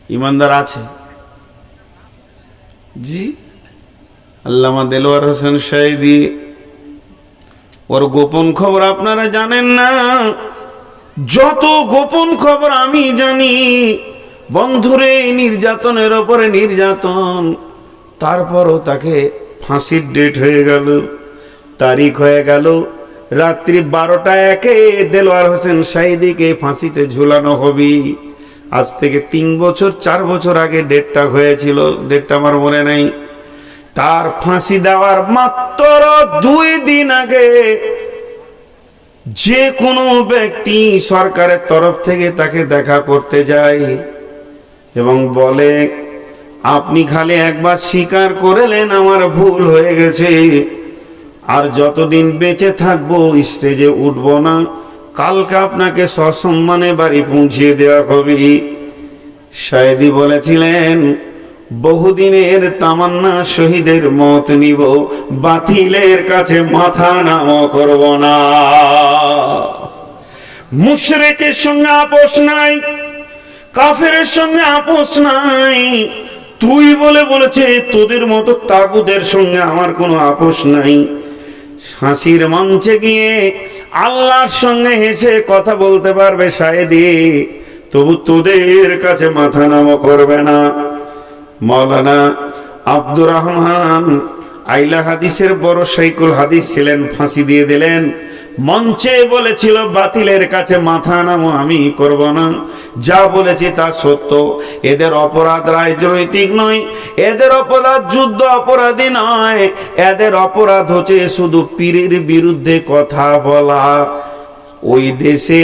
ইমানদার আছে? জি, আল্লামা দেলোয়ার হোসেন সাঈদী, ওর গোপন খবর আপনারা জানেন না। যত গোপন খবর আমি জানি, বন্ধুরে নির্যাতনের ওপরে নির্যাতন, তারপরও তাকে ফাঁসির ডেট হয়ে গেল, তারিখ হয়ে গেল। রাত্রি 12টা 1 দেলোয়ার হোসেন সাঈদীকে ফাঁসিতে ঝুলানো হবে। আজ থেকে 3 বছর 4 বছর আগে ডেটটা হয়েছিল, ডেটটা আমার মনে নাই। তার ফাঁসি দেওয়ার মাত্র 2 দিন আগে যে কোনো ব্যক্তি সরকারের তরফ থেকে তাকে দেখা করতে যায় এবং বলে, আপনি খালি একবার স্বীকার করলেন আমার ভুল হয়ে গেছে, আর যতদিন বেঁচে থাকবো স্টেজে উঠবো না, কালকে আপনাকে সসম্মানে বাড়ি পৌঁছিয়ে দেওয়া হবে। সাঈদী বলেছিলেন, বহুদিনের তামান্না শহীদের মত নিব, বাতিলের কাছে মাথা নাম করব না। মুশরিকের সঙ্গে আপোষ নাই, কাফেরের সঙ্গে আপোষ নাই। তুই বলেছে তোদের মতো তাগুদের সঙ্গে আমার কোনো আপোষ নাই। ফাঁসির মঞ্চে গিয়ে আল্লাহর সঙ্গে হেসে কথা বলতে পারবে সাঈদী, তবু তোদের কাছে মাথা নাম করবে না। মাওলানা আব্দুর রহমান আইলা হাদিসের বড় শাইখুল হাদিস ছিলেন, ফাঁসি দিয়ে দিলেন। মঞ্চে বলেছিল, বাতিলের কাছে মাথা নামো, আমি করব না। যা বলেছি তা সত্য। এদের অপরাধ রাজনৈতিক নয়, এদের অপরাধ যুদ্ধ অপরাধী নয়, এদের অপরাধ হচ্ছে শুধু পীরের বিরুদ্ধে কথা বলা। ওই দেশে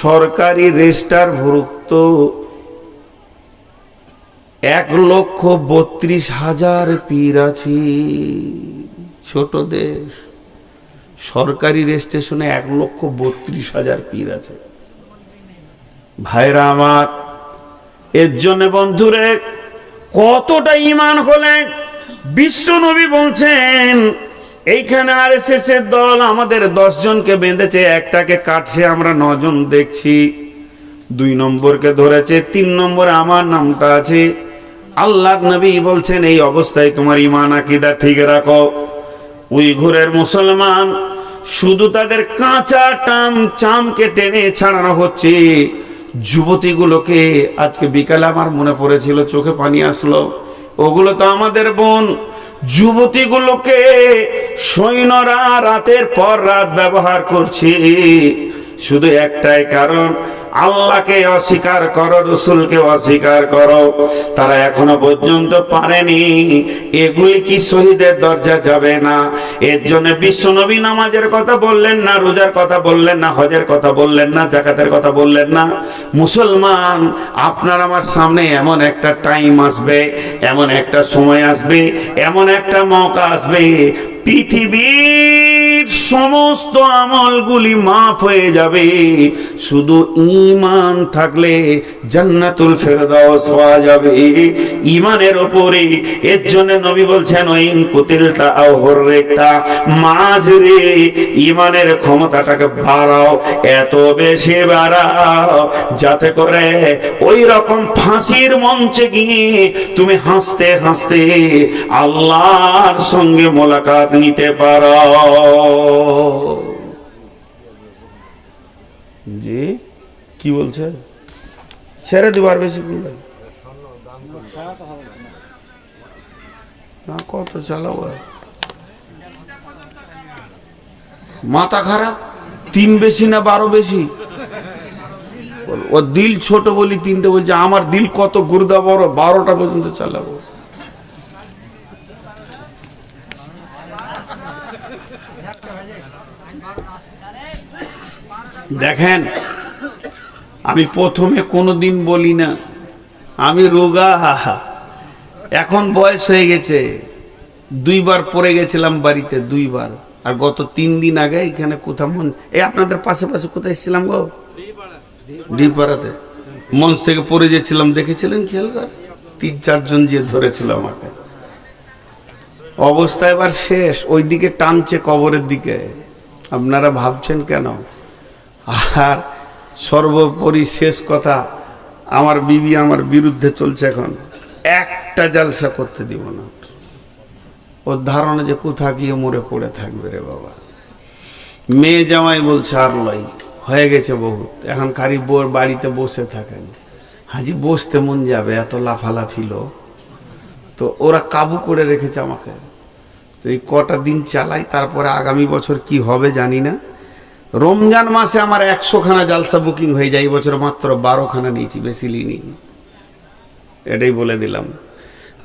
সরকারি রেজিস্টারভুক্ত 1,32,000 পীর আছে। ছোট দেশ, সরকারি রেজিস্ট্রেশনে 1,32,000 পীর আছে। ভাইরা আমার, এর জন্য বন্ধুরে কতটা ঈমান হলে বিশ্ব নবী বলছেন, এইখানে আরএসএস এর দল আমাদের 10 জনকে বেঁধেছে, একটাকে কাটছে, আমরা 9 জন দেখছি। 2 নম্বরকে ধরেছে, 3 নম্বরে আমার নামটা আছে। আল্লাহর নবী বলছেন, এই অবস্থায় তোমার ঈমান আকীদা ঠিক রাখো। উইঘুরের মুসলমান শুধু তাদের কাঁচা চামকে টেনে ছাড়ানো হচ্ছে। যুবতীগুলোকে আজকে বিকালে আমার মনে পড়েছিল, চোখে পানি আসলো, ওগুলো তো আমাদের বোন। যুবতীগুলোকে সৈন্যরা রাতের পর রাত ব্যবহার করছে, শুধু একটাই কারণ, আল্লাহকে অস্বীকার করো, রসুলকে অস্বীকার করো। তারা এখনো পর্যন্ত পারেনি। এগুলি কি শহীদের দরজা যাবে না? এর জন্য বিশ্বনবী নামাজের কথা বললেন না, রোজার কথা বললেন না, হজের কথা বললেন না, যাকাতের কথা বললেন না। মুসলমান, আপনার আমার সামনে এমন একটা টাইম আসবে, এমন একটা সময় আসবে, এমন একটা মৌকা আসবে, পৃথিবীর সমস্ত আমলগুলি মাফ হয়ে যাবে, শুধু ঈমান থাকলে জান্নাতুল ফেরদাউস পাওয়া যাবে ঈমানের উপরে। এর জন্য নবী বলছেন, ওইন কুতিলতা আও হুররিকতা, মাঝরে ঈমানের ক্ষমতাটাকে বাড়াও, এত বেশি বাড়াও যাতে করে ওই রকম ফাঁসির মঞ্চে গিয়ে তুমি হাসতে হাসতে আল্লাহর সঙ্গে মোলাকাত নিতে পারো। জি, কি বলছে? ছেড়ে দিবার বেশি না, কত চালাবো? মাথা খারাপ, 3 বেশি না 12 বেশি? ও দিল ছোট বলি 3টে বলছে, আমার দিল কত গুর্দা বড়, 12টা পর্যন্ত চালাবো। দেখেন, আমি প্রথমে কোনোদিন বলি না, আমি রোগা, এখন বয়স হয়ে গেছে। 2 বার পড়ে গেছিলাম বাড়িতে, 2 বার। আর গত 3 দিন আগে এখানে কোথাও এই আপনাদের পাশে কোথায় এসেছিলাম গো, ডিপাড়াতে মঞ্চ থেকে পড়ে গেছিলাম, দেখেছিলেন? খেয়াল কর, 3-4 জন যে ধরেছিল আমাকে। অবস্থা এবার শেষ, ওই দিকে টানছে, কবরের দিকে। আপনারা ভাবছেন কেন? আর সর্বোপরি শেষ কথা, আমার বিবি আমার বিরুদ্ধে চলছে, এখন একটা জালসা করতে দিব না। ওর ধারণা যে কোথা গিয়ে মরে পড়ে থাকবে রে বাবা। মেয়ে জামাই বলছে আর লয়, হয়ে গেছে বহুত, এখন খালি বোর বাড়িতে বসে থাকেন। হাজি বসতে মন যাবে, এত লাফালাফিল। তো ওরা কাবু করে রেখেছে আমাকে। তো এই কটা দিন চালাই, তারপরে আগামী বছর কি হবে জানি না। রমজান মাসে আমার 100খানা জালসা বুকিং হয়ে যায়, এই বছর মাত্র 12খানা নিয়েছি, বেশি নিইনি। এটাই বলে দিলাম,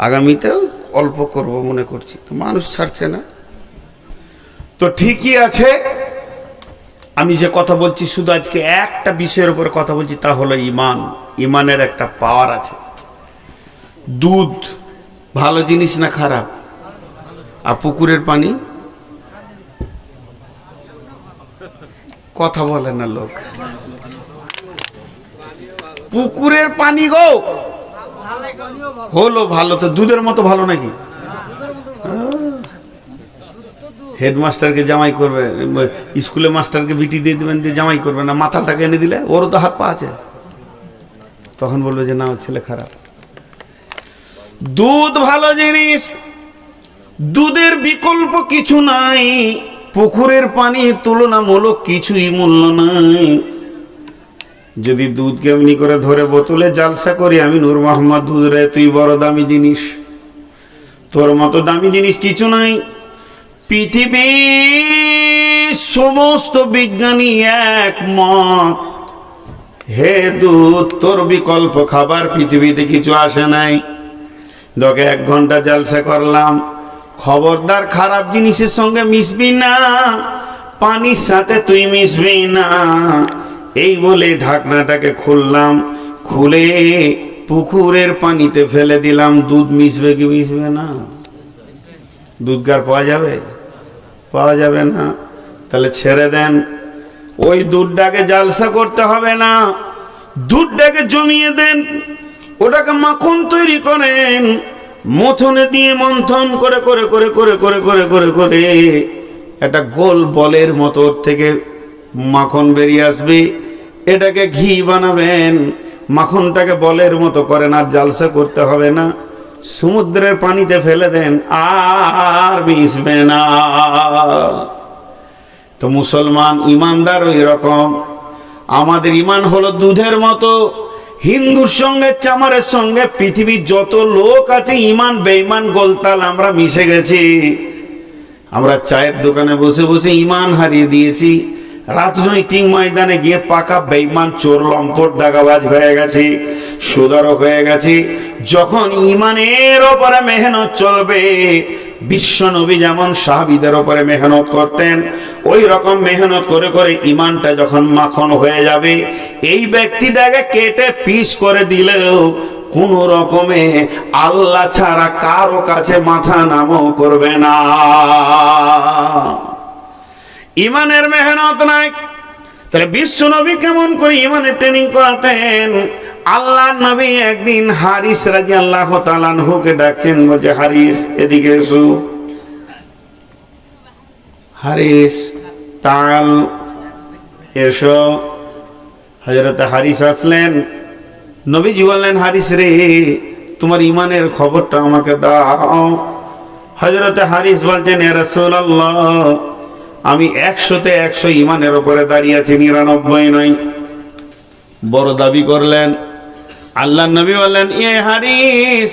আগামীতেও অল্প করব মনে করছি। তো মানুষ ছাড়ছে না, তো ঠিকই আছে। আমি যে কথা বলছি শুধু আজকে একটা বিষয়ের উপর কথা বলছি, তা হলো ইমান। ইমানের একটা পাওয়ার আছে। দুধ ভালো জিনিস না খারাপ? আর পুকুরের পানি? কথা বলে না লোক। পুকুরের পানি গো হলো ভালো, তো দুধের মতো ভালো নাকি? হেডমাস্টারকে জামাই করবে, স্কুলে মাস্টারকে বিটি দিয়ে দেবেন, দিয়ে জামাই করবে না, মাথাটাকে এনে দিলে ওরও তো হাত পা আছে, তখন বলবে যে না ছেলে খারাপ। দুধ ভালো জিনিস, দুধের বিকল্প কিছু নাই। পুকুরের পানির তুলনামূলক কিছুই মূল্য নাই। যদি দুধকে এমনি করে ধরে বোতলে জালসা করি, আমি নূর মোহাম্মদ দুধ রে, তুই বড় দামি জিনিস, তোর মতো দামি জিনিস কিছু নাই। পৃথিবীর সমস্ত বিজ্ঞানী একমত, হে দুধ তোর বিকল্প খাবার পৃথিবীতে কিছু আসে নাই। তোকে 1 ঘন্টা জালসা করলাম, খবরদার খারাপ জিনিসের সঙ্গে মিশবি না, পানির সাথে তুই মিশবি না। এই বলে ঢাকনাটাকে খুললাম, খুলে পুকুরের পানিতে ফেলে দিলাম। দুধ মিশবে কি মিশবে না? দুধ কার পাওয়া যাবে? পাওয়া যাবে না। তাহলে ছেড়ে দেন, ওই দুধটাকে জালসা করতে হবে না, দুধটাকে জমিয়ে দেন, ওটাকে মাখন তৈরি করেন, মথনে দিয়ে মন্থন করে করে করে করে করে করে করে করে একটা গোল বলের মতো থেকে মাখন বেরিয়ে আসবে। এটাকে ঘি বানাবেন, মাখনটাকে বলের মতো করেন, আর জালসা করতে হবে না। সমুদ্রের পানিতে ফেলে দেন, আর মিশবে না। তো মুসলমান ইমানদার ওই রকম। আমাদের ইমান হলো দুধের মতো। হিন্দুর সঙ্গে চামারের সঙ্গে পৃথিবীর যত লোক আছে ইমান বেঈমান গোলতাল আমরা মিশে গেছি। আমরা চায়ের দোকানে বসে বসে ইমান হারিয়ে দিয়েছি, রাজনৈতিক ময়দানে গিয়ে পাকা বেঈমান চোর লম্পট দাগাবাজ হয়ে গেছে, সুদারক হয়ে গেছে। যখন ইমানের ওপরে মেহনত চলবে, বিশ্ব নবী যেমন সাহাবীদের ওপরে মেহনত করতেন, ওই রকম মেহনত করে করে ইমানটা যখন মাখন হয়ে যাবে, এই ব্যক্তিটাকে কেটে পিস করে দিলেও কোন রকমে আল্লাহ ছাড়া কারো কাছে মাথা নামও করবে না। ইমানের মেহনত নাই। তাহলে বিশ্ব নবী কেমন করে ইমানের ট্রেনিং করাতেন? আল্লাহ নবী একদিন হারিস রাদিয়াল্লাহু তাআলা আনহুকে ডাকছেন, বলছে হারিস এদিকে এসো। হারিস তাল এসো। হযরত হারিস আসলেন, নবীজি বললেন হারিস রে তোমার ইমানের খবরটা আমাকে দাও। হযরত হারিস বলছেন ইয়া রাসূলুল্লাহ আমি 100-তে 100 ইমানের উপরে দাঁড়িয়ে আছি, 99 নয়। বড় দাবি করলেন। আল্লাহ নবী বললেন ইয়ে হারিস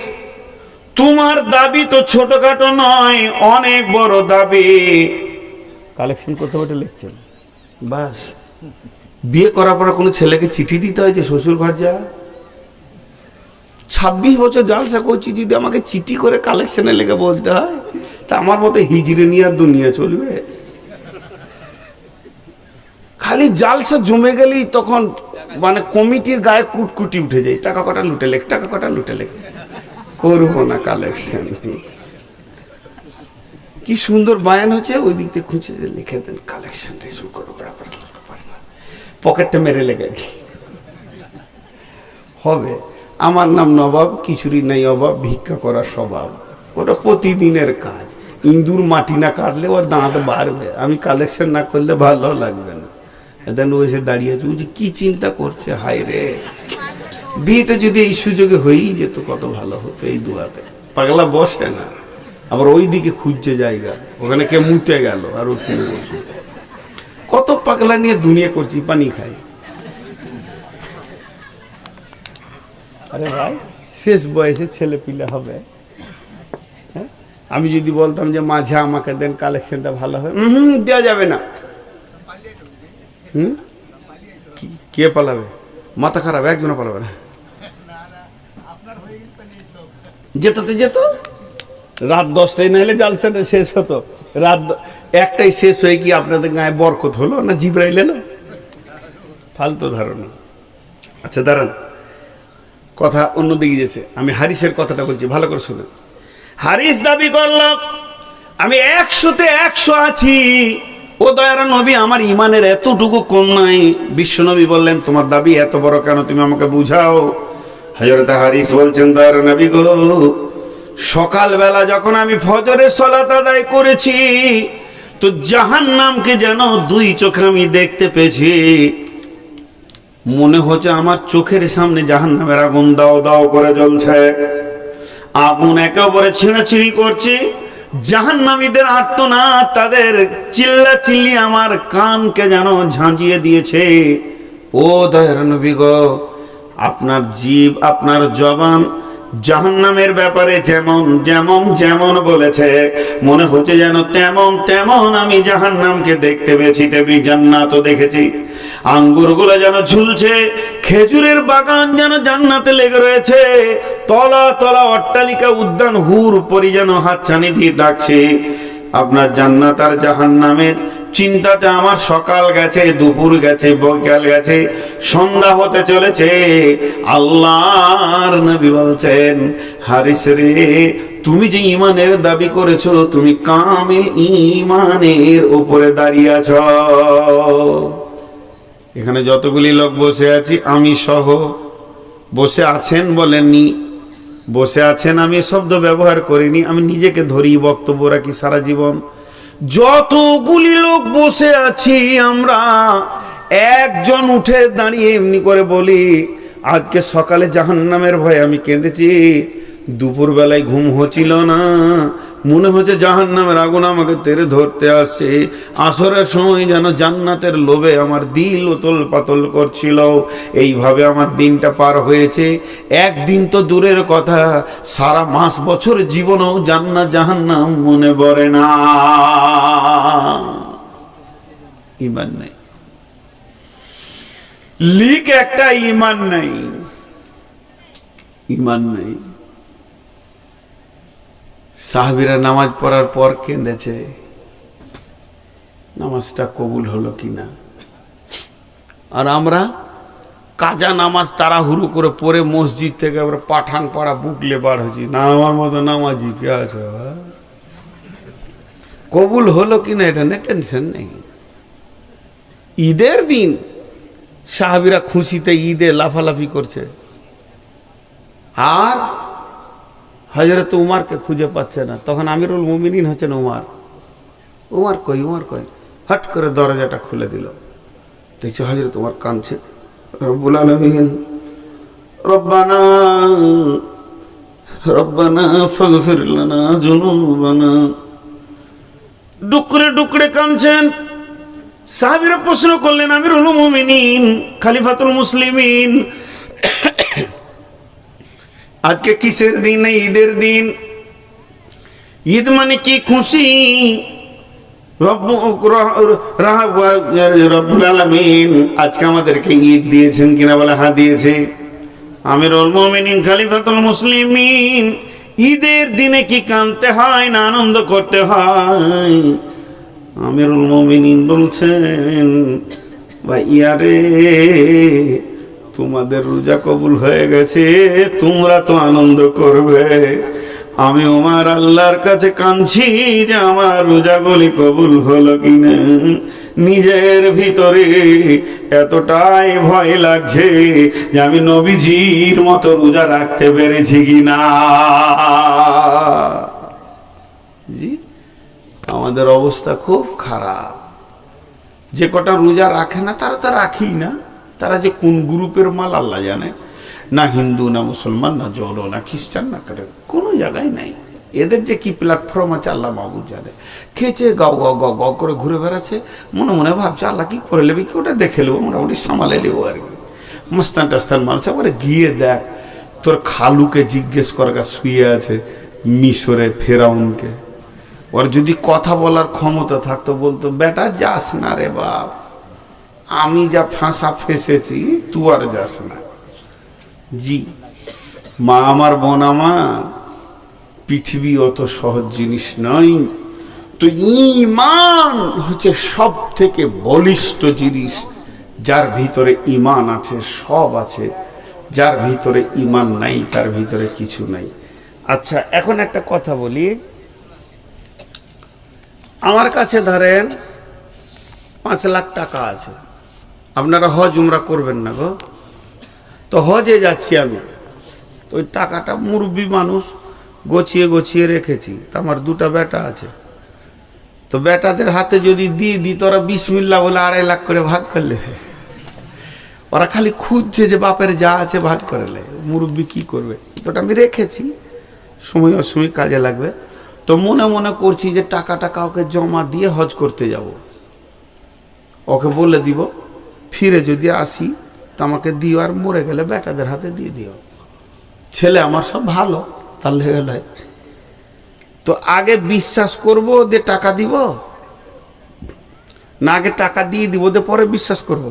তোমার দাবি তো ছোটখাটো নয়, অনেক বড় দাবি। কালেকশন করতে বটে লিখছেন বাস। বিয়ে করার পর কোনো ছেলেকে চিঠি দিতে হয় যে শ্বশুর ঘর যা? 26 বছর জালসা করছি, যদি আমাকে চিঠি করে কালেকশনে লেগে বলতে হয়, তা আমার মতো হিজড়ে নিয়ে আর দুনিয়া চলবে? খালি জালসা জমে গেলেই তখন মানে কমিটির গায়ে কুটকুটি উঠে যায়, টাকা কটা লুটে লেখ, টাকা কটা লুটে লেখ। করবো না কালেকশন। কি সুন্দর বায়ান হচ্ছে, ওই দিক থেকে খুঁজে লিখে দেন কালেকশন করবো, পকেটটা মেরে লেগে হবে। আমার নাম নবাব, কিছুরই নাই অভাব, ভিক্ষা করার স্বভাব। ওটা প্রতিদিনের কাজ। ইঁদুর মাটি না কাটলে ওর দাঁত বাড়বে, আমি কালেকশন না করলে ভালো লাগবে না। এদিন ও এসে দাঁড়িয়েছে, ও যে কি চিন্তা করছে, হায় রে বিয়েটা যদি এই সুযোগে হয়েই যেত কত ভালো হতো। এই দুয়াতে পাগলা বসে না, আবার ওই দিকে খুঁজছে জায়গা, ওখানে কে মুতে গেল আর ওখানে বসে। কত পাগলা নিয়ে দুনিয়া করছি, পানি খাই। আরে ভাই শেষ বয়সে ছেলে পিলে হবে। হ্যাঁ, আমি যদি বলতাম যে মাঝে আমাকে দেন, কালেকশনটা ভালো হবে, দেওয়া যাবে না। কে পালাবে? মাথা খারাপ, একজনও পালাবে না। যেতে যেত রাত 10টায় নাইলে জালসাটা শেষ হতো। রাত 1টায় শেষ হয়ে কি আপনাদের গায়ে বরকত হলো না জিব্রাইল এলো? ফালতু ধারণা। আচ্ছা দাঁড়ান, কথা অন্যদিকে গেছে। আমি হারিসের কথাটা বলছি, ভালো করে শুনুন। হারিস দাবি করল আমি 100-তে 100 আছি। ও দয়ার নবী, আমার ইমানের এতটুকু কম নাই। বিশ্ব নবী বললেন, তোমার দাবি এত বড় কেন, তুমি আমাকে বুঝাও। হযরত হারিস বলছেন, দয়ার নবী গো, সকালবেলা যখন আমি ফজরের সালাত আদায় করেছি তো জাহান্নামকে যেন 2 চোখে আমি দেখতে পেয়েছি। মনে হচ্ছে আমার চোখের সামনে জাহান্নামের আগুন দাও দাও করে জ্বলছে। আগুন একেবারে ছিঁড়াছিঁড়ি করছে। জাহান্নামীদের আর্তনাদ, তাদের চিল্লা চিল্লি আমার কানকে যেন ঝাঁঝিয়ে দিয়েছে। ও দয়ার নবী গো, আপনার জিভ, আপনার জবান জাহান্নামের ব্যাপারে যেমন যেমন যেমন বলেছে, মনে হচ্ছে যেন তেমন তেমন আমি জাহান্নামকে দেখতে পেয়েছি। তেমনি জান্নাতও দেখেছি। আঙ্গুরগুলো যেন ঝুলছে, খেজুরের বাগান যেন জান্নাতে লেগে রয়েছে। তলা তলা অট্টালিকা, উদ্যান, হুর পরি যেন হাতছানি দিয়ে ডাকছে। আপনার জান্নাত আর জাহান্নামের চিন্তাতে আমার সকাল গেছে, দুপুর গেছে, বৈকাল গেছে, সন্ধ্যা হতে চলেছে। আল্লাহর নবী বলছেন, হারিস রে, তুমি যে ইমানের দাবি করেছো, তুমি কামিল ইমানের উপরে দাঁড়িয়ে আছো। এখানে যতগুলি লোক বসে আছি, আমি সহ, বসে আছেন বলেননি, বসে আছেন আমি শব্দ ব্যবহার করিনি, আমি নিজেকে ধরি বক্তব্য রাখি সারা জীবন। যতগুলি লোক বসে আছি আমরা, একজন উঠে দাঁড়িয়ে এমনি করে বলি, আজকে সকালে জাহান্নামের ভয়ে আমি কেঁদেছি, দুপুরবেলায় ঘুম হচ্ছিল না, মনে হচ্ছে জাহান্নামের আগুন আমাকে তেরে ধরতে আসে। আসরের সময় যেন জান্নাতের লোভে আমার দিল উতল পাতল করছিল। এইভাবে আমার দিনটা পার হয়েছে। একদিন তো দূরের কথা, সারা মাস বছর জীবনেও জান্নাত জাহান্নাম মনে পড়ে না। ঈমান নাই, লিক একটা ঈমান নাই, ঈমান নাই। সাহাবীরা নামাজ পড়ার পর কেঁদেছে, নামাজটা কবুল হলো কিনা। আর আমরা কাজা নামাজ তাড়াহুড়ো করে পড়ে মসজিদ থেকে আবার পাঠান পাড়া বুকলে বার হয়েছি, না আমার মতো নামাজি কে আছে, কবুল হলো কিনা এটা নিয়ে টেনশন নেই। ঈদের দিন সাহাবীরা খুশিতে ঈদে লাফালাফি করছে, আর হযরত উমারকে খুঁজে পাচ্ছে না। তখন আমিরুল মুমিনিন হচ্ছেন উমার। উমার কই, উমার কই? হট করে দরজাটা খুলে দিল, দেখছে হযরত উমার কাঁদছে। রব্বুল আলামিন, রব্বানা রব্বানা ফাগফির লানা যুনুবানা। ডুকরে ডুকরে কাঁদছেন। সাহাবীরা প্রশ্ন করলেন, আমিরুল মুমিনিন, খলিফাতুল মুসলিমিন, আজকে কিসের দিন? ঈদের দিন। ঈদ মানে কি? খুশি। রব্বুল আলামিন আজকে আমাদেরকে ঈদ দিয়েছেন কিনা? বলে হ্যাঁ দিয়েছে। আমিরুল মুমিনিন, খলিফাতুল মুসলিমিন, ঈদের দিনে কি কাঁদতে হয় না আনন্দ করতে হয়? আমিরুল মুমিনিন বলছেন, ভাইয়া রে, তোমাদের রোজা কবুল হয়ে গেছে, তোমরা তো আনন্দ করবে। আমি ওমার আল্লাহর কাছে কাঁদছি যে আমার রোজাগুলি কবুল হলো কিনা। নিজের ভিতরে এতটাই ভয় লাগছে যে আমি নবীজির মতো রোজা রাখতে পেরেছি কিনা। জি, আমাদের অবস্থা খুব খারাপ। যে কটা রোজা রাখে না তারা তো রাখি না, তারা যে কোন গ্রুপের মাল আল্লাহ জানে। না হিন্দু, না মুসলমান, না জৌড়ো, না খ্রিস্টান, না করে কোনো জায়গায় নাই। এদের যে কি প্ল্যাটফর্ম আছে আল্লাহ মাহবুব জানে। খেয়েছে গাও গাও গাও গাও করে ঘুরে বেড়াচ্ছে, মনে মনে ভাবছে আল্লাহ কি করে নেবে, কি ওটা দেখে নেবো, মোটামুটি সামালে নেবো আর কি। মস্তান টাস্তান মানুষ। আবার গিয়ে দেখ তোর খালুকে জিজ্ঞেস করা শুয়ে আছে মিশরে ফেরাউনকে। ওর যদি কথা বলার ক্ষমতা থাকতো বলতো বেটা যাস না রে বাপ, আমি যা ফাঁসা ফেসেছি তুই আর যাস না। জি মা আমার, বোন আমার, পৃথিবী অত সহজ জিনিস নয়। তো ঈমান হচ্ছে সব থেকে বলিষ্ঠ জিনিস। যার ভিতরে ঈমান আছে সব আছে, যার ভিতরে ঈমান নাই তার ভিতরে কিছু নাই। আচ্ছা এখন একটা কথা বলি, আমার কাছে ধরেন 5 লাখ টাকা আছে, আপনারা হজ উমরা করবেন না গো, তো হজে যাচ্ছি আমি, তো ওই টাকাটা মুরব্বী মানুষ গছিয়ে গছিয়ে রেখেছি। তো আমার 2টা বেটা আছে, তো বেটাদের হাতে যদি দিয়ে দিই তোরা বিসমিল্লাহ বলে 2.5 লাখ করে ভাগ করলে, ওরা খালি খুঁজছে যে বাপের যা আছে ভাগ করলে, মুরব্বী কি করবে। তো ওটা আমি রেখেছি, সময় অসময় কাজে লাগবে। তো মনে মনে করছি যে টাকাটা কাউকে জমা দিয়ে হজ করতে যাব, ওকে বলে দিব ফিরে যদি আসি তো আমাকে দিও, আর মরে গেলে বেটাদের হাতে দিয়ে দিও। ছেলে আমার সব ভালো, তাহলে গেলে তো আগে বিশ্বাস করব যে টাকা দিব, না আগে টাকা দিয়ে দিব যে পরে বিশ্বাস করব?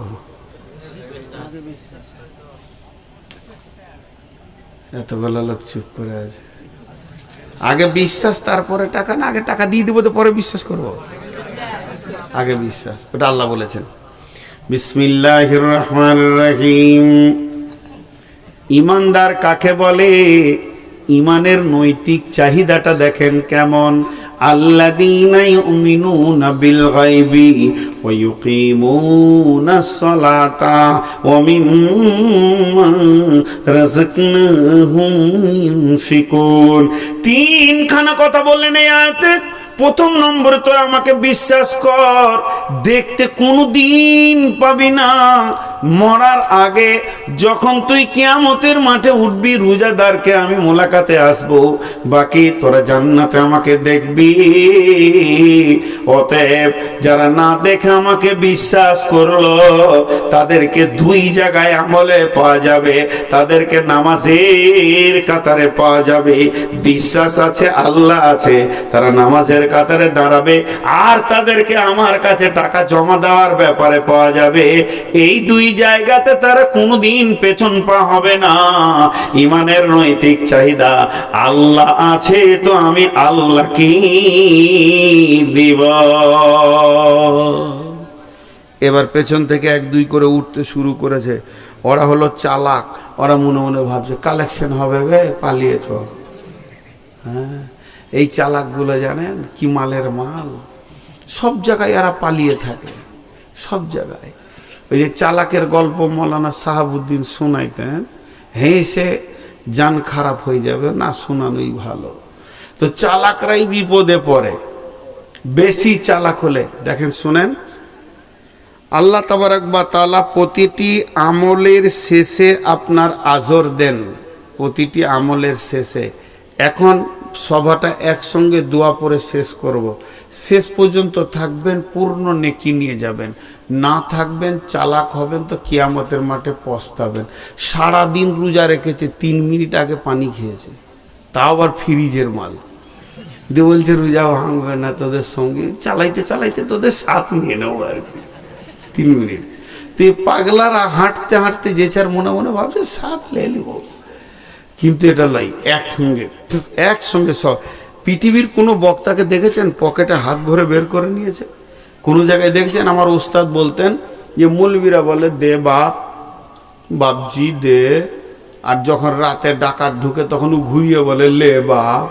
এতগুলো লোক চুপ করে আছে। আগে বিশ্বাস তারপরে টাকা, না আগে টাকা দিয়ে দিব তো পরে বিশ্বাস করব? আগে বিশ্বাস। ওটা আল্লাহ বলেছেন। বিসমিল্লাহির রহমানির রহিম। ঈমানদার কাকে বলে? ঈমানের নৈতিক চাহিদাটা দেখেন কেমন। আল্লাযীনা ইউমিনুনা বিল গায়বি ওয়া ইউকিমুনাস সালাতা ওয়া মিম্মা রাযাকনাহুম ইউনফিকুন। 3খানা কথা বললেন এই আয়াতে। প্রথম নম্বরে তো আমাকে বিশ্বাস কর, দেখতে কোনো দিন পাবি না মরার আগে যখন তুই কিয়ামতের মাঠে উঠবি, রোজাদারকে আমি মোলাকাতে আসবো, বাকি তোরা জান্নাতে আমাকে দেখবি। অতএব যারা না দেখে আমাকে বিশ্বাস করলো তাদেরকে 2 জায়গায় আমলে পাওয়া যাবে, তাদেরকে নামাজের কাতারে পাওয়া যাবে। বিশ্বাস আছে, আল্লাহ আছে, তারা নামাজের কাতারে দাঁড়াবে, আর তাদেরকে আমার কাছে টাকা জমা দেওয়ার ব্যাপারে পাওয়া যাবে। এই 2 জায়গাতে তারা কোনোদিন পেছন পা হবে না। ঈমানের নৈতিক চাহিদা, আল্লাহ আছে তো আমি আল্লাহ কি দিব। এবার পেছন থেকে 1-2 করে উঠতে শুরু করেছে। ওরা হলো চালাক, ওরা মনে মনে ভাবছে কালেকশন হবে বে, পালিয়েছ। হ্যাঁ, এই চালাকগুলো জানেন কি মালের মাল, সব জায়গায় এরা পালিয়ে থাকে, সব জায়গায়। ওই যে চালাকের গল্প মৌলানা সাহাবুদ্দিন শোনাইতেন, হেসে জান খারাপ হয়ে যাবে, না শোনানোই ভালো। তো চালাকরাই বিপদে পড়ে, বেশি চালাক হলে। দেখেন শুনেন, আল্লাহ তাবারক ওয়া তাআলা প্রতিটি আমলের শেষে আপনার আজর দেন, প্রতিটি আমলের শেষে। এখন সভাটা একসঙ্গে দোয়া পড়ে শেষ করব। শেষ পর্যন্ত থাকবেন, পূর্ণ নেকি নিয়ে যাবেন। না থাকবেন, চালাক হবেন, তো কিয়ামতের মাঠে পস্তাবেন। সারাদিন রোজা রেখেছে, 3 মিনিট আগে পানি খেয়েছে, তাও আবার ফ্রিজের মাল দিয়ে বলছে রোজা ভাঙবে না তোদের সঙ্গে, চালাইতে চালাইতে তোদের সাথ নিয়ে নেবো আর কি 3 মিনিট। তো এই পাগলারা হাঁটতে হাঁটতে যে চার মনে মনে ভাবছে সাথ লে নিব, কিন্তু এটা লাই একসঙ্গে সব। পৃথিবীর কোনো বক্তাকে দেখেছেন পকেটে হাত ভরে বের করে নিয়েছে? কোনো জায়গায় দেখেছেন? আমার উস্তাদ বলতেন যে মৌলবীরা বলে দে বাপ, বাপজি দে, আর যখন রাতে ডাকাত ঢুকে তখন ও ঘুরিয়ে বলে লে বাপ,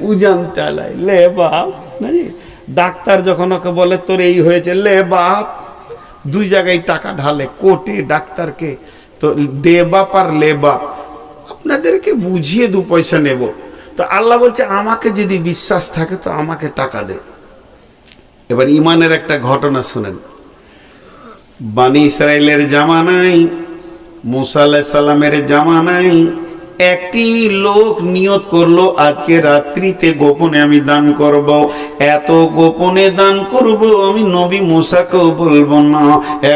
উজান চালাই লে বাপ। নাকি ডাক্তার যখন ওকে বলে তোর এই হয়েছে লে বাপ, 2 জায়গায় টাকা ঢালে, কোর্টে ডাক্তারকে। তো দে বাপ আর লে বাপ, আপনাদেরকে বুঝিয়ে 2 পয়সা নেব। তো আল্লাহ বলছে আমাকে যদি বিশ্বাস থাকে তো আমাকে টাকা দে। এবার ঈমানের একটা ঘটনা শুনেন। বানি ইসরাইলের জামানায় মুসা আলাইহিস সালামের জামানায় একটি লোক নিয়ত করলো আজকে রাত্রিতে গোপনে আমি দান করব, এত গোপনে দান করব আমি নবী মুসাকেও বলবো না,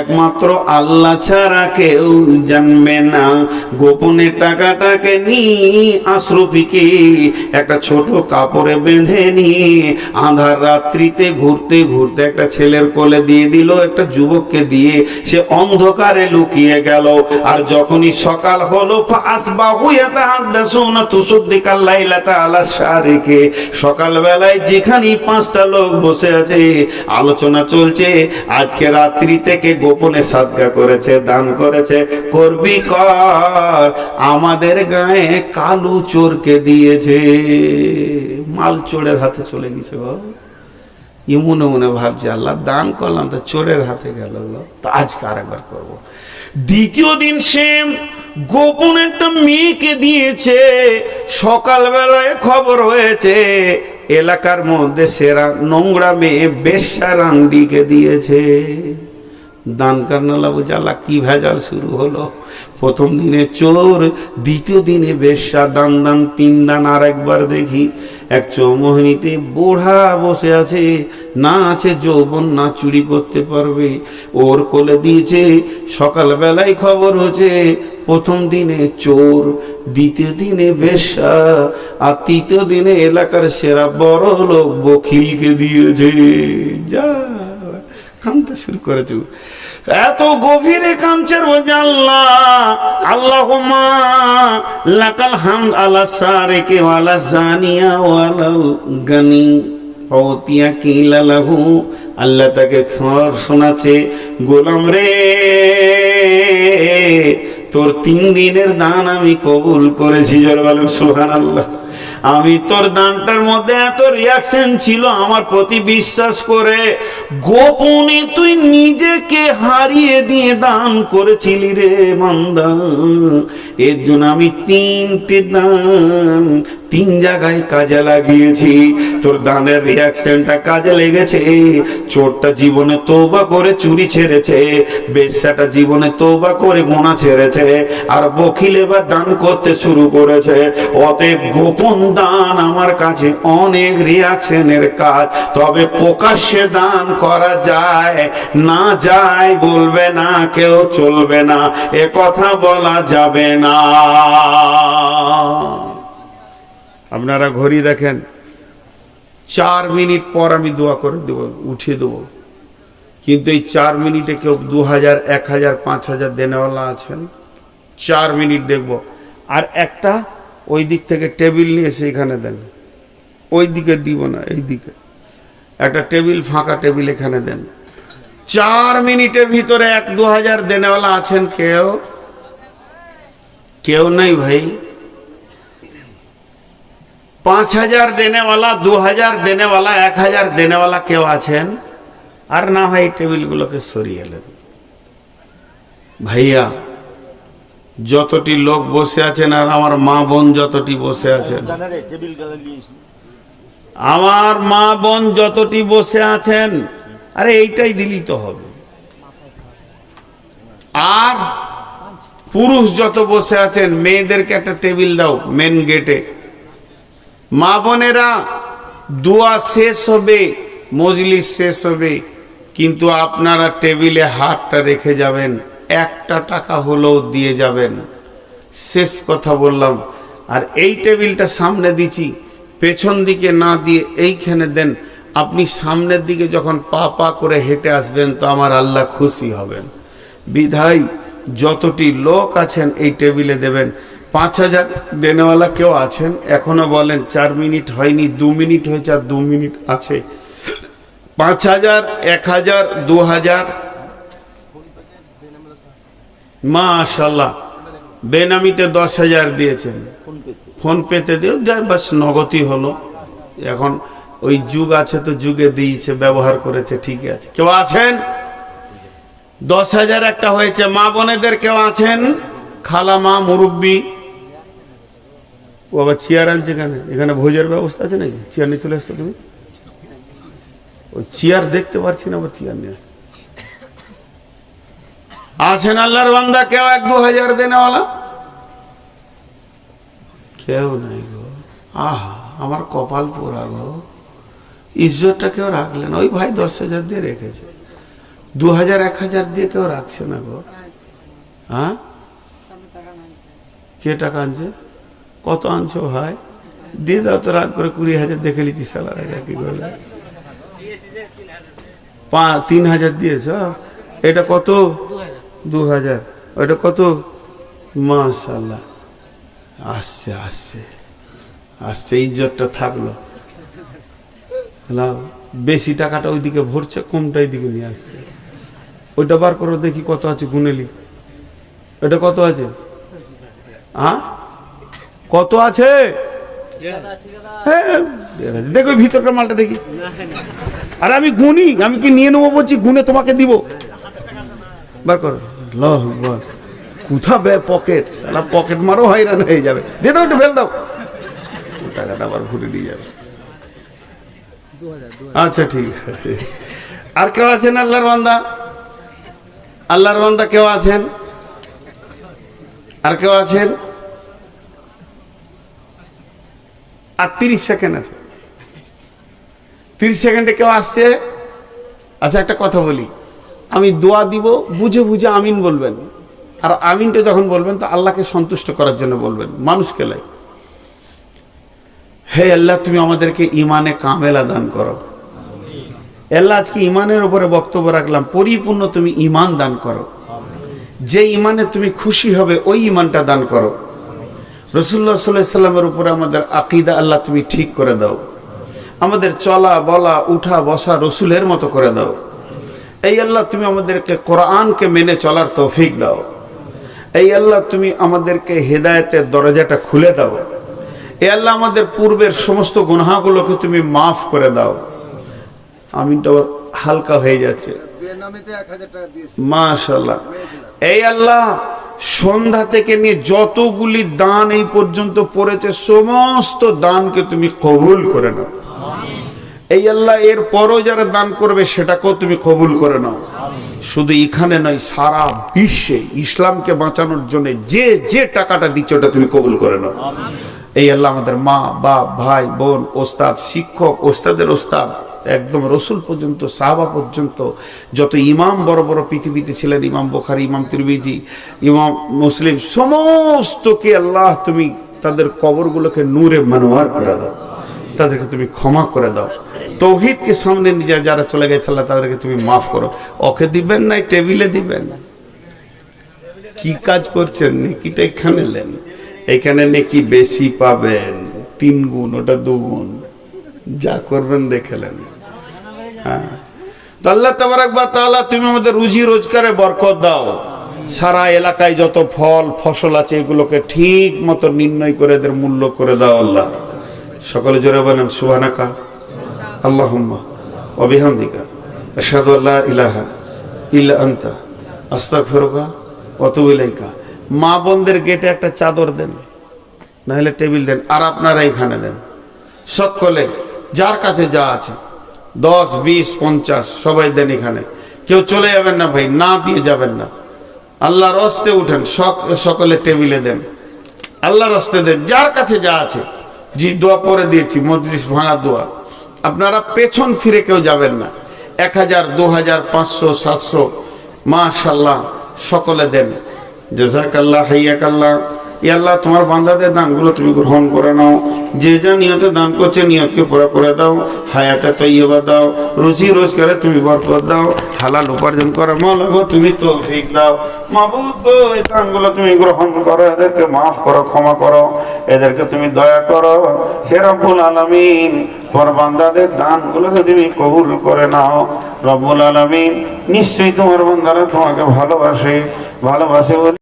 একমাত্র আল্লাহ ছাড়া কেউ জানবে না। গোপনে টাকাটাকে নিয়ে আশরাফিকে একটা ছোট কাপড়ে বেঁধে নিয়ে আঁধার রাত্রিতে ঘুরতে ঘুরতে একটা ছেলের কোলে দিয়ে দিল, একটা যুবককে দিয়ে সে অন্ধকারে লুকিয়ে গেল। আর যখনই সকাল হলো সকালবেলায় যেখানে 5টা লোক বসে আছে আলোচনা চলছে, আজকে রাত্রি থেকে গোপনে সাদকা করেছে, দান করেছে, করবি কর, আমাদের গায়ে কালু চোরকে দিয়েছে, মাল চোরের হাতে চলে গেছে গো। মনে মনে ভাবছে আল্লাহ দান করলাম তো চোরের হাতে গেল গো, তো আজকে আরেকবার করবো। দ্বিতীয় দিন সে গোপন একটা মেয়েকে দিয়েছে, সকালবেলায় খবর হয়েছে এলাকার মধ্যে সেরা নোংরা মেয়ে বেশ্যা রান্ডিকে দিয়েছে। দান কারনালা বুঝালা কি ভেজাল শুরু হলো। প্রথম দিনে চোর, দ্বিতীয় দিনে বেশ্যা, দান দান 3 দান। আর একবার দেখি এক চৌমোহনীতে বুড়া বসে আছে, না আছে যৌবন, না চুরি করতে পারবে, ওর কোলে দিয়েছে। সকালবেলায় খবর হচ্ছে প্রথম দিনে চোর, দ্বিতীয় দিনে বেশ্যা, আর তৃতীয় দিনে এলাকার সেরা বড় লোক বখিলকে দিয়েছে। যা কাঁদতে শুরু করেছে, এত গভীরে কাঁদছেন বলছে আল্লাহ আল্লাহুম্মা লাকাল হামদ আলা সারিকি ওয়ালা জানিয়া ওয়ালাল গানি ফাউতিয়া কিলা লাহু। আল্লাহ তাকে খবর শোনাচ্ছে, গোলাম রে তোর 3 দিনের দান আমি কবুল করেছি। জোরে বলেন সুবহানাল্লাহ। আমি তোর দানটার মধ্যে এত রিয়াকশন ছিল আমার প্রতি বিশ্বাস করে, গোপনে তুই নিজেকে হারিয়ে দিয়ে দান করেছিলি রে বান্দা। এর জন্য আমি 3টে দান 3 জায়গায় কাজে লাগিয়েছি। তোর দানের রিয়াকশনটা কাজে লেগেছে। চোরটা জীবনে তওবা করে চুরি ছেড়েছে, বেশ্যাটা জীবনে তওবা করে গোনা ছেড়েছে, আর বখিল এবার দান করতে শুরু করেছে। অতএব গোপন দান আমার কাছে অনেক রিয়াকশনের কাজ। তবে প্রকাশ্যে দান করা যায় না, যায় বলবে না কেউ, চলবে না, এ কথা বলা যাবে না। আপনারা ঘড়ি দেখেন, 4 মিনিট পর আমি দোয়া করে দেব, উঠিয়ে দেব। কিন্তু এই 4 মিনিটে কেউ 2000, 1000, 5000 দেনেওয়ালা আছেন? 4 মিনিট দেখব। আর একটা ওই দিক থেকে টেবিল নিয়ে এসে এখানে দেন, ওই দিকে দিব না, এই দিকে একটা টেবিল, ফাঁকা টেবিল এখানে দেন। 4 মিনিটের ভিতরে 1-2000 দেনেওয়ালা আছেন? কেউ কেউ নাই ভাই। 5000 দেনেওয়ালা, 2000 দেনেওয়ালা, 1000 দেনেওয়ালা কেউ আছেন? আর না হয় টেবিলগুলোকে সরিয়ে এলেন। ভাইয়া যতটি লোক বসে আছেন, আর আমার মা বোন যতটি বসে আছেন, আমার মা বোন যতটি বসে আছেন, আরে এইটাই দিলেই তো হবে। আর পুরুষ যত বসে আছেন, মেয়েদেরকে একটা টেবিল দাও মেন গেটে। মা বোনেরা দোয়া শেষ হবে, মজলিস শেষ হবে, কিন্তু আপনারা টেবিলে হাতটা রেখে যাবেন, 1টা টাকা হলেও দিয়ে যাবেন। শেষ কথা বললাম। আর এই টেবিলটা সামনে দিচ্ছি, পেছন দিকে না দিয়ে এইখানে দেন। আপনি সামনের দিকে যখন পা পা করে হেঁটে আসবেন তো আমার আল্লাহ খুশি হবেন। বিধায় যতটি লোক আছেন এই টেবিলে দেবেন। 5000 দেনেওয়ালা কেউ আছেন? এখনো বলেন 4 মিনিট হয়নি, 2 মিনিট হয়েছে, আর 2 মিনিট আছে। 5000, 1000, 2000, মাশাআল্লাহ। বেনামিতে 10,000 দিয়েছেন, ফোন পেতে দিও, যাই বাস নগদই হলো। এখন ওই যুগ আছে তো, যুগে দিয়েছে, ব্যবহার করেছে, ঠিক আছে। কেউ আছেন? 10,000 একটা হয়েছে। মা বোনেদের কেউ আছেন? খালা, মা, মুরব্বী। ও আবার চেয়ার আনছে কেন? এখানে ভোজের ব্যবস্থা আছে নাকি? চেয়ার নিয়ে চলে আসতো তুমি। ওই চেয়ার দেখতে পাচ্ছি না, আবার চেয়ার নিয়ে আসছে। আছেন আল্লাহর বান্দা কেউ 1-2 হাজার দেনেওয়ালা? কেউ নাই গো। আহা, আমার কপাল পোড়া গো, ইজ্জতটা কেউ রাখলেন। ওই ভাই 10,000 দিয়ে রেখেছে, 2,000 1,000 দিয়ে কেউ রাখছে না গো। হ্যাঁ, কে টাকা আনছে? কত আনছো ভাই? দিয়ে দাও তো, রাগ করে 20,000 দেখে লিখি সালার কি করবে। 3,000 দিয়েছ, এটা কত? 2,000। ওইটা কত? মাশাআল্লাহ, আসছে আসছে আসছে, ইজ্জতটা থাকলো। বেশি টাকাটা ওইদিকে ভরছে, কমটা এইদিকে নিয়ে আসছে। ওইটা বার করো দেখি কত আছে, গুনে লিখ। এটা কত আছে? হ্যাঁ, কত আছে? হ্যাঁ, দেখো ভিতরকার মালটা দেখি। আর আমি গুনি, আমি কি নিয়ে নেবো বলছি? গুনে তোমাকে দিব। বার করো। কোথা পকেট, সালা পকেট মারো, হয়রান হয়ে যাবে। দিয়ে দাও, একটু ফেল দাও, টাকাটা আবার ঘুরে দিয়ে যাবে। আচ্ছা ঠিক আছে। আর কেউ আছেন আল্লাহর বান্দা? আল্লাহর বান্দা কেউ আছেন? আর কেউ আছেন? আর 30 সেকেন্ড আছে। 30 সেকেন্ডে কেউ আসছে? আচ্ছা একটা কথা বলি, আমি দোয়া দিব, বুঝে বুঝে আমিন বলবেন। আর আমিনটা যখন বলবেন তো আল্লাহকে সন্তুষ্ট করার জন্য বলবেন, মানুষকে লাই। হে আল্লাহ, তুমি আমাদেরকে ইমানে কামেলা দান করো। আল্লাহ, আজকে ইমানের উপরে বক্তব্য রাখলাম, পরিপূর্ণ তুমি ইমান দান করো। যে ইমানে তুমি খুশি হবে ওই ইমানটা দান করো। রাসূলুল্লাহ সাল্লাল্লাহু আলাইহি সাল্লামের উপরে আমাদের আকীদা আল্লাহ তুমি ঠিক করে দাও। আমাদের চলা বলা উঠা বসা রসুলের মতো করে দাও। এই আল্লাহ, তুমি আমাদেরকে কোরআনকে মেনে চলার তৌফিক দাও। এই আল্লাহ, তুমি আমাদেরকে হেদায়েতের দরজাটা খুলে দাও। এই আল্লাহ, আমাদের পূর্বের সমস্ত গুনাহগুলোকে তুমি মাফ করে দাও। আমিনটা হালকা হয়ে যাচ্ছে, মাশাআল্লাহ। এই আল্লাহ, সন্ধ্যা থেকে নিয়ে যতগুলি দান এই পর্যন্ত পড়েছে সমস্ত দানকে তুমি কবুল করে নাও। এই আল্লাহ, এর পরও যারা দান করবে সেটাকেও তুমি কবুল করে নাও। শুধু এখানে নয়, সারা বিশ্বে ইসলামকে বাঁচানোর জন্য যে যে টাকাটা দিচ্ছে ওটা তুমি কবুল করে নাও। এই আল্লাহ, আমাদের মা বাপ ভাই বোন ওস্তাদ শিক্ষক ওস্তাদের ওস্তাদ একদম রসুল পর্যন্ত সাহাবা পর্যন্ত যত ইমাম বড় বড় পৃথিবীতে ছিলেন, ইমাম বুখারী ইমাম তিরমিজি ইমাম মুসলিম, সমস্তকে আল্লাহ তুমি তাদের কবরগুলোকে নূরে মনোয়ার করে দাও, তাদেরকে তুমি ক্ষমা করে দাও। তৌহিদকে সামনে নিয়ে যারা চলে গেছে আল্লাহ তাদেরকে তুমি মাফ করো। ওকে দিবেন না, টেবিলে দিবেন। কি কাজ করছেন? নেকিটা এখানে নেন, এখানে নেকি বেশি পাবেন, 3 গুণ, ওটা 2 গুণ। যা করবেন দেখলেন। হ্যাঁ, তো আল্লাহ তাবারক ওয়া তাআলা তুমি আমাদের রুজি রোজগারে বরকত দাও। সারা এলাকায় যত ফল ফসল আছে এগুলোকে ঠিক মতো নির্ণয় করে এদের মূল্য করে দাও আল্লাহ। সকলে জোরে বলেন সুবহানাকা আল্লাহুম্মা ওয়া বিহামদিকা আশহাদু আল্লা ইলাহা ইল্লা আনতা আস্তাগফিরুকা ওয়া আতুবু ইলাইকা। মা বোনদের গেটে একটা চাদর দেন, না হলে টেবিল দেন, আর আপনারা এখানে দেন। সকলে যার কাছে যা আছে 10 20 50 সবাই দেন এখানে। কেউ চলে যাবেন না ভাই, না দিয়ে যাবেন না। আল্লাহর রাস্তে উঠেন, সকলে টেবিলে দেন, আল্লাহর রাস্তে দেন, যার কাছে যা আছে। জি, দোয়া পরে দিয়েছি, মজলিস ভাঙা দোয়া। আপনারা পেছন ফিরে কেউ যাবেন না। 1000 2000 500 700 মাশাআল্লাহ সকলে দেন। জাযাকাল্লাহ হাইয়াকাল্লাহ। ইয়া আল্লাহ, তোমার বান্দাদের দানগুলো তুমি গ্রহণ করে নাও। যে যা নিয়তে দান করছে নিয়তকে পুরা করে দাও। হায়াতে তাইয়্যিবা দাও, রুজি রোজগারে তুমি বরকত দাও, হালাল উপার্জন করে মাওলা গো তুমি তৌফিক দাও। মাবুদ গো, এই দানগুলো তুমি গ্রহণ করো, এদেরকে মাফ করো, ক্ষমা করো, এদেরকে তুমি দয়া করো। হে রব্বুল আলামিন, তোমার বান্দাদের দানগুলোকে তুমি কবুল করে নাও। রব্বুল আলামিন, নিশ্চয়ই তোমার বান্দারা তোমাকে ভালোবাসে বলে